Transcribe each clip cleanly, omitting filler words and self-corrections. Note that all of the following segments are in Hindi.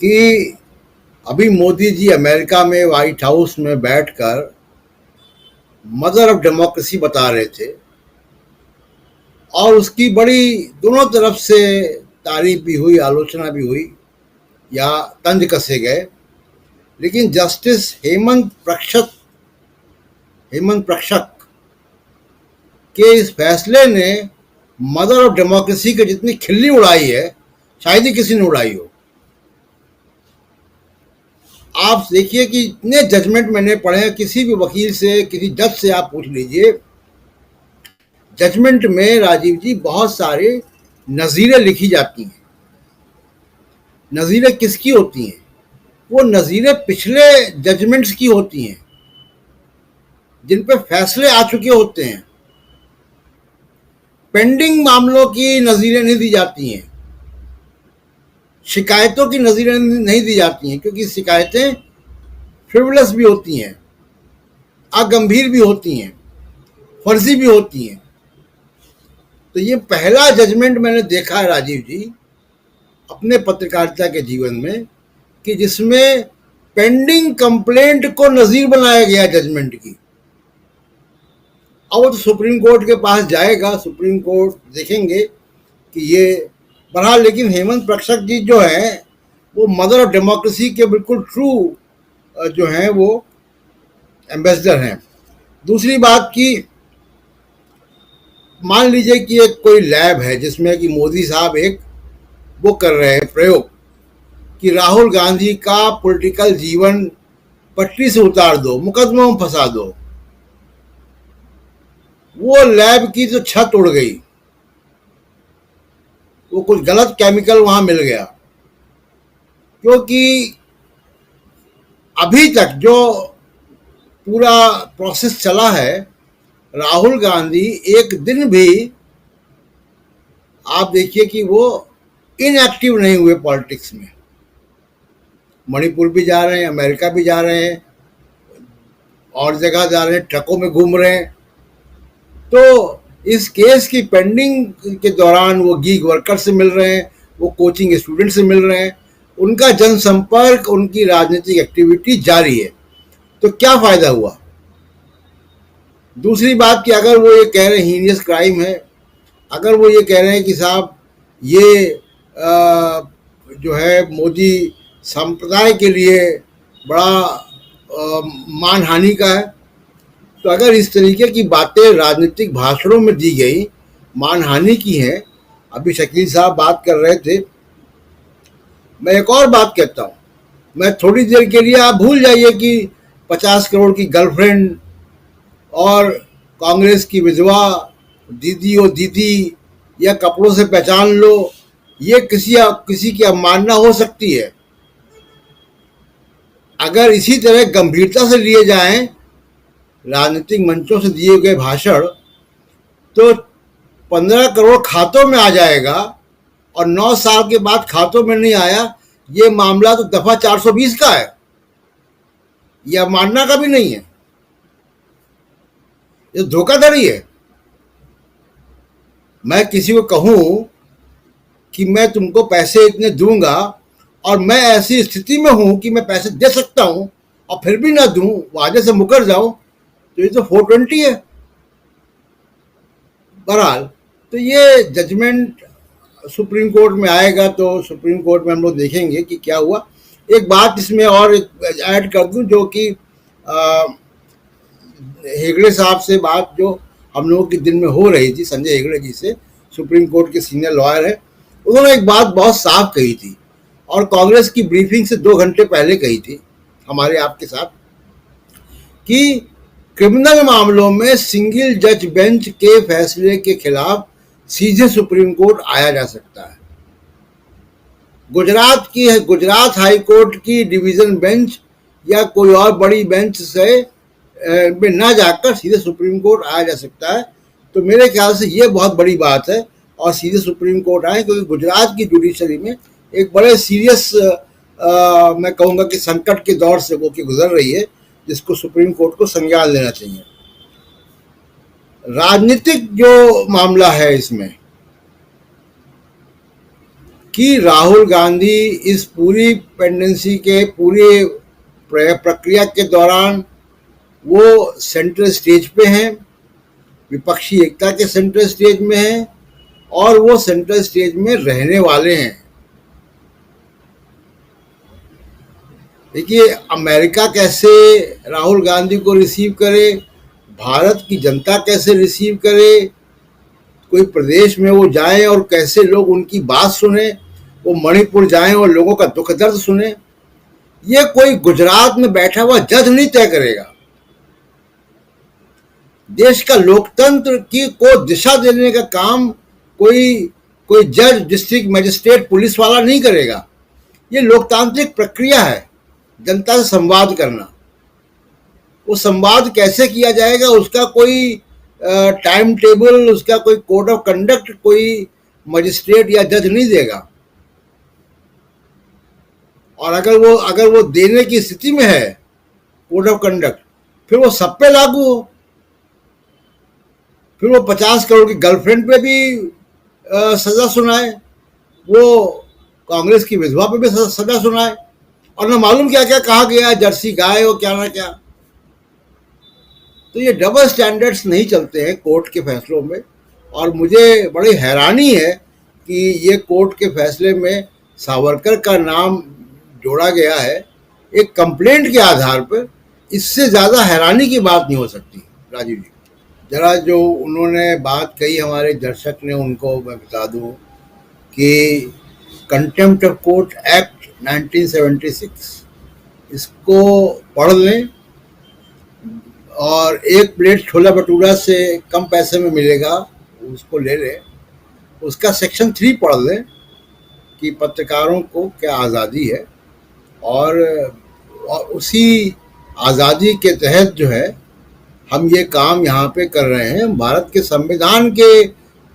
कि अभी मोदी जी अमेरिका में व्हाइट हाउस में बैठकर मदर ऑफ डेमोक्रेसी बता रहे थे और उसकी बड़ी दोनों तरफ से तारीफ भी हुई, आलोचना भी हुई या तंज कसे गए। लेकिन जस्टिस हेमंत प्रक्षक के इस फैसले ने मदर ऑफ डेमोक्रेसी की जितनी खिल्ली उड़ाई है शायद ही किसी ने उड़ाई हो। आप देखिए कि इतने जजमेंट मैंने पढ़े हैं, किसी भी वकील से, किसी जज से आप पूछ लीजिए, जजमेंट में राजीव जी बहुत सारे नज़ीरें लिखी जाती हैं। नज़ीरें किसकी होती हैं? वो नज़ीरें पिछले जजमेंट्स की होती हैं जिन पे फैसले आ चुके होते हैं। पेंडिंग मामलों की नज़ीरें नहीं दी जाती हैं, शिकायतों की नज़ीरें नहीं दी जाती हैं, क्योंकि शिकायतें फ्रिवलस भी होती हैं, अगंभीर भी होती हैं, फर्जी भी होती हैं। तो ये पहला जजमेंट मैंने देखा है राजीव जी अपने पत्रकारिता के जीवन में कि जिसमें पेंडिंग कंप्लेंट को नज़ीर बनाया गया जजमेंट की। अब वो तो सुप्रीम कोर्ट के पास जाएगा, सुप्रीम कोर्ट देखेंगे कि ये बहरहाल। लेकिन हेमंत प्रक्षक जी जो है वो मदर ऑफ डेमोक्रेसी के बिल्कुल ट्रू जो हैं वो एम्बेसडर हैं। दूसरी बात की, मान लीजिए कि एक कोई लैब है जिसमें कि मोदी साहब एक वो कर रहे हैं प्रयोग कि राहुल गांधी का पॉलिटिकल जीवन पटरी से उतार दो, मुकदमों में फंसा दो। वो लैब की तो छत उड़ गई, वो कुछ गलत केमिकल वहां मिल गया, क्योंकि अभी तक जो पूरा प्रोसेस चला है राहुल गांधी एक दिन भी आप देखिए कि वो इनएक्टिव नहीं हुए पॉलिटिक्स में। मणिपुर भी जा रहे हैं, अमेरिका भी जा रहे हैं, और जगह जा रहे हैं, ट्रकों में घूम रहे हैं। तो इस केस की पेंडिंग के दौरान वो गीग वर्कर से मिल रहे हैं, वो कोचिंग स्टूडेंट से मिल रहे हैं, उनका जनसंपर्क, उनकी राजनीतिक एक्टिविटी जारी है। तो क्या फायदा हुआ? दूसरी बात कि अगर वो ये कह रहे हैं हीनियस क्राइम है, अगर वो ये कह रहे हैं कि साहब ये जो है मोदी संप्रदाय के लिए बड़ा मानहानि का है, तो अगर इस तरीके की बातें राजनीतिक भाषणों में दी गई, मानहानि की हैं। अभी शकील साहब बात कर रहे थे, मैं एक और बात कहता हूँ, मैं थोड़ी देर के लिए आप भूल जाइए कि 50 करोड़ की गर्लफ्रेंड और कांग्रेस की विधवा दीदी और दीदी या कपड़ों से पहचान लो, ये किसी की अवमानना हो सकती है। अगर इसी तरह गंभीरता से लिए जाएं राजनीतिक मंचों से दिए गए भाषण, तो 15 करोड़ खातों में आ जाएगा, और 9 साल के बाद खातों में नहीं आया, ये मामला तो दफा 420 का है, यह मानना का भी नहीं है, ये धोखाधड़ी है। मैं किसी को कहूं कि मैं तुमको पैसे इतने दूंगा और मैं ऐसी स्थिति में हूं कि मैं पैसे दे सकता हूं और फिर भी ना दूं, वादे से मुकर जाऊं, तो ये तो 420 है। बहरहाल, तो ये जजमेंट सुप्रीम कोर्ट में आएगा, तो सुप्रीम कोर्ट में हम लोग देखेंगे कि क्या हुआ। एक बात इसमें और ऐड कर दूं, जो कि हेगड़े साहब से बात जो हम लोगों के दिन में हो रही थी, संजय हेगड़े जी से, सुप्रीम कोर्ट के सीनियर लॉयर है, उन्होंने एक बात बहुत साफ कही थी और कांग्रेस की ब्रीफिंग से 2 घंटे पहले कही थी हमारे आपके साथ, कि क्रिमिनल मामलों में सिंगल जज बेंच के फैसले के खिलाफ सीधे सुप्रीम कोर्ट आया जा सकता है। गुजरात हाई कोर्ट की डिवीजन बेंच या कोई और बड़ी बेंच से में ना जाकर सीधे सुप्रीम कोर्ट आया जा सकता है। तो मेरे ख्याल से ये बहुत बड़ी बात है, और सीधे सुप्रीम कोर्ट आए, क्योंकि गुजरात की जुडिशरी में एक बड़े सीरियस मैं कहूँगा कि संकट के दौर से वो गुजर रही है, जिसको सुप्रीम कोर्ट को संज्ञान लेना चाहिए। राजनीतिक जो मामला है इसमें कि राहुल गांधी इस पूरी पेंडेंसी के पूरी प्रक्रिया के दौरान वो सेंट्रल स्टेज पे हैं, विपक्षी एकता के सेंट्रल स्टेज में हैं और वो सेंट्रल स्टेज में रहने वाले हैं। देखिए, अमेरिका कैसे राहुल गांधी को रिसीव करे, भारत की जनता कैसे रिसीव करे, कोई प्रदेश में वो जाएं और कैसे लोग उनकी बात सुने, वो मणिपुर जाएं और लोगों का दुख दर्द सुने, ये कोई गुजरात में बैठा हुआ जज नहीं तय करेगा। देश का लोकतंत्र की को दिशा देने का काम कोई जज, डिस्ट्रिक्ट मजिस्ट्रेट, पुलिस वाला नहीं करेगा। ये लोकतांत्रिक प्रक्रिया है, जनता से संवाद करना। वो संवाद कैसे किया जाएगा, उसका कोई टाइम टेबल, उसका कोई कोड ऑफ कंडक्ट कोई मजिस्ट्रेट या जज नहीं देगा। और अगर वो देने की स्थिति में है कोड ऑफ कंडक्ट, फिर वो सब पे लागू हो, फिर वो 50 करोड़ की गर्लफ्रेंड पे भी सजा सुनाए, वो कांग्रेस की विधवा पे भी सजा सुनाए, और न मालूम क्या क्या कहा गया, जर्सी गाय हो क्या ना क्या। तो ये डबल स्टैंडर्ड्स नहीं चलते हैं कोर्ट के फैसलों में। और मुझे बड़ी हैरानी है कि ये कोर्ट के फैसले में सावरकर का नाम जोड़ा गया है एक कंप्लेंट के आधार पर। इससे ज़्यादा हैरानी की बात नहीं हो सकती। राजीव जी, जरा जो उन्होंने बात कही हमारे दर्शक ने, उनको मैं बता दूं कि कंटेम्प्ट ऑफ कोर्ट एक्ट 1976, इसको पढ़ लें और एक प्लेट छोला भटूरा से कम पैसे में मिलेगा, उसको ले लें। उसका सेक्शन 3 पढ़ लें कि पत्रकारों को क्या आज़ादी है, और उसी आज़ादी के तहत जो है हम ये काम यहाँ पे कर रहे हैं। भारत के संविधान के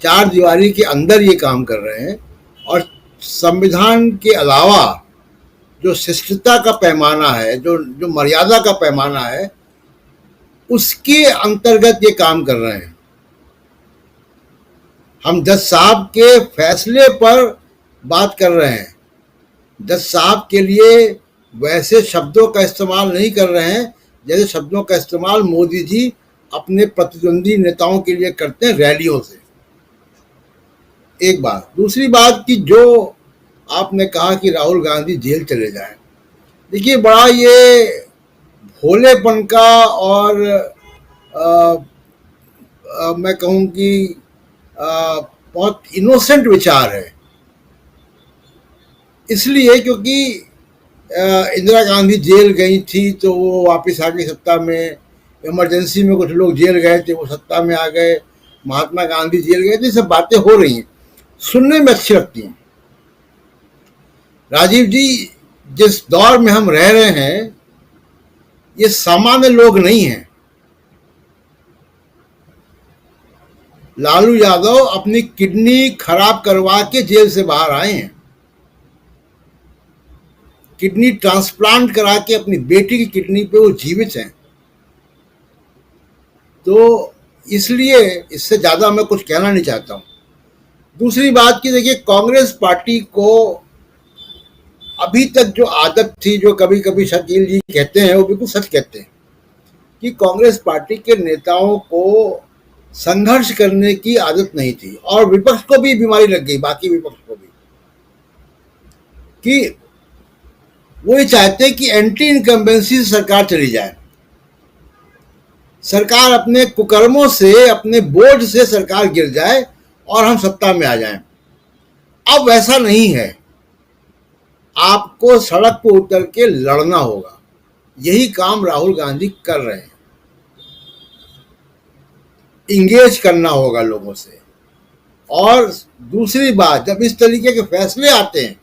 4 दीवारी के अंदर ये काम कर रहे हैं, और संविधान के अलावा जो शिष्टता का पैमाना है, जो मर्यादा का पैमाना है, उसके अंतर्गत ये काम कर रहे हैं। हम जज साहब के फैसले पर बात कर रहे हैं। जज साहब के लिए वैसे शब्दों का इस्तेमाल नहीं कर रहे हैं जैसे शब्दों का इस्तेमाल मोदी जी अपने प्रतिद्वंदी नेताओं के लिए करते हैं रैलियों से। एक बात। दूसरी बात कि जो आपने कहा कि राहुल गांधी जेल चले जाएं, देखिए बड़ा ये भोलेपन का और मैं कहूँ कि बहुत इनोसेंट विचार है। इसलिए क्योंकि इंदिरा गांधी जेल गई थी तो वो वापस आ गई सत्ता में, इमरजेंसी में कुछ लोग जेल गए थे वो सत्ता में आ गए, महात्मा गांधी जेल गए थे, सब बातें हो रही हैं, सुनने में अच्छी लगती हैं। राजीव जी, जिस दौर में हम रह रहे हैं ये सामान्य लोग नहीं हैं। लालू यादव अपनी किडनी खराब करवा के जेल से बाहर आए हैं, किडनी ट्रांसप्लांट करा के अपनी बेटी की किडनी पे वो जीवित हैं। तो इसलिए इससे ज़्यादा मैं कुछ कहना नहीं चाहता हूँ। दूसरी बात की, देखिए कांग्रेस पार्टी को अभी तक जो आदत थी, जो कभी कभी शकील जी कहते हैं वो बिल्कुल सच कहते हैं, कि कांग्रेस पार्टी के नेताओं को संघर्ष करने की आदत नहीं थी, और विपक्ष को भी बीमारी लग गई, बाकी विपक्ष को भी, कि वो ये चाहते हैं कि एंटी इनकम्बेंसी से सरकार चली जाए, सरकार अपने कुकर्मों से, अपने बोझ से सरकार गिर जाए और हम सत्ता में आ जाएं। अब वैसा नहीं है, आपको सड़क पर उतर के लड़ना होगा। यही काम राहुल गांधी कर रहे हैं, इंगेज करना होगा लोगों से। और दूसरी बात, जब इस तरीके के फैसले आते हैं,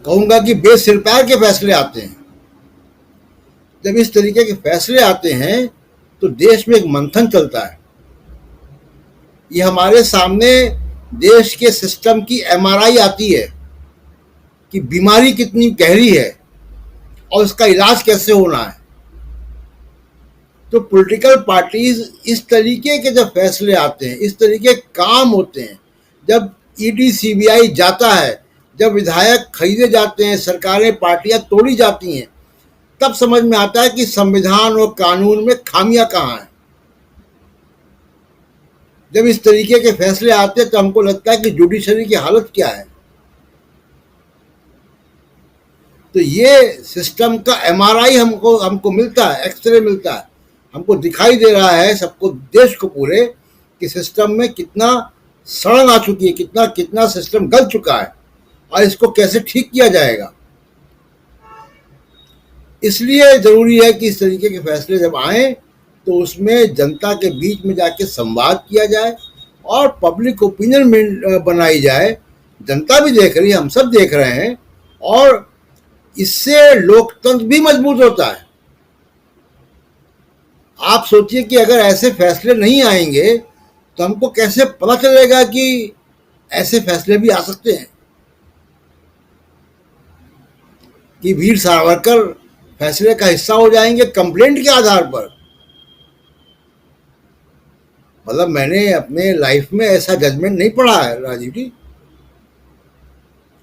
कहूंगा कि बेसिरपैर के फैसले आते हैं, जब इस तरीके के फैसले आते हैं तो देश में एक मंथन चलता है। ये हमारे सामने देश के सिस्टम की एमआरआई आती है कि बीमारी कितनी गहरी है और उसका इलाज कैसे होना है। तो पॉलिटिकल पार्टीज इस तरीके के जब फैसले आते हैं, इस तरीके के काम होते हैं, जब ईडी सीबीआई जाता है, जब विधायक खरीदे जाते हैं, सरकारें पार्टियां तोड़ी जाती हैं, तब समझ में आता है कि संविधान और कानून में खामियां कहाँ हैं। जब इस तरीके के फैसले आते हैं तो हमको लगता है कि जुडिशरी की हालत क्या है। तो ये सिस्टम का एमआरआई हमको मिलता है, एक्सरे मिलता है, हमको दिखाई दे रहा है सबको, देश को पूरे, कि सिस्टम में कितना सड़न आ चुकी है, कितना कितना सिस्टम गल चुका है और इसको कैसे ठीक किया जाएगा। इसलिए जरूरी है कि इस तरीके के फैसले जब आए तो उसमें जनता के बीच में जाके संवाद किया जाए और पब्लिक ओपिनियन बनाई जाए। जनता भी देख रही है, हम सब देख रहे हैं, और इससे लोकतंत्र भी मजबूत होता है। आप सोचिए कि अगर ऐसे फैसले नहीं आएंगे तो हमको कैसे पता चलेगा कि ऐसे फैसले भी आ सकते हैं, कि वीर सावरकर फैसले का हिस्सा हो जाएंगे कंप्लेंट के आधार पर। मतलब मैंने अपने लाइफ में ऐसा जजमेंट नहीं पढ़ा है राजीव जी।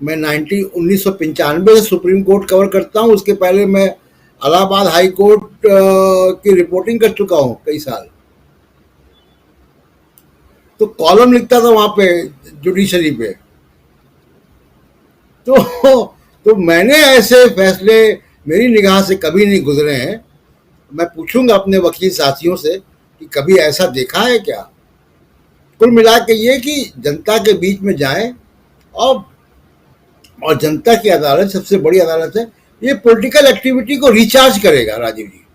मैं 1995 से सुप्रीम कोर्ट कवर करता हूँ, उसके पहले मैं इलाहाबाद हाई कोर्ट की रिपोर्टिंग कर चुका हूँ कई साल। तो कॉलम लिखता था वहां पे जुडिशरी पे। तो मैंने ऐसे फैसले मेरी निगाह से कभी नहीं गुजरे हैं। मैं पूछूंगा अपने वकील साथियों से कि कभी ऐसा देखा है क्या। कुल मिला के ये कि जनता के बीच में जाएं, और जनता की अदालत सबसे बड़ी अदालत है। ये पॉलिटिकल एक्टिविटी को रिचार्ज करेगा राजीव जी।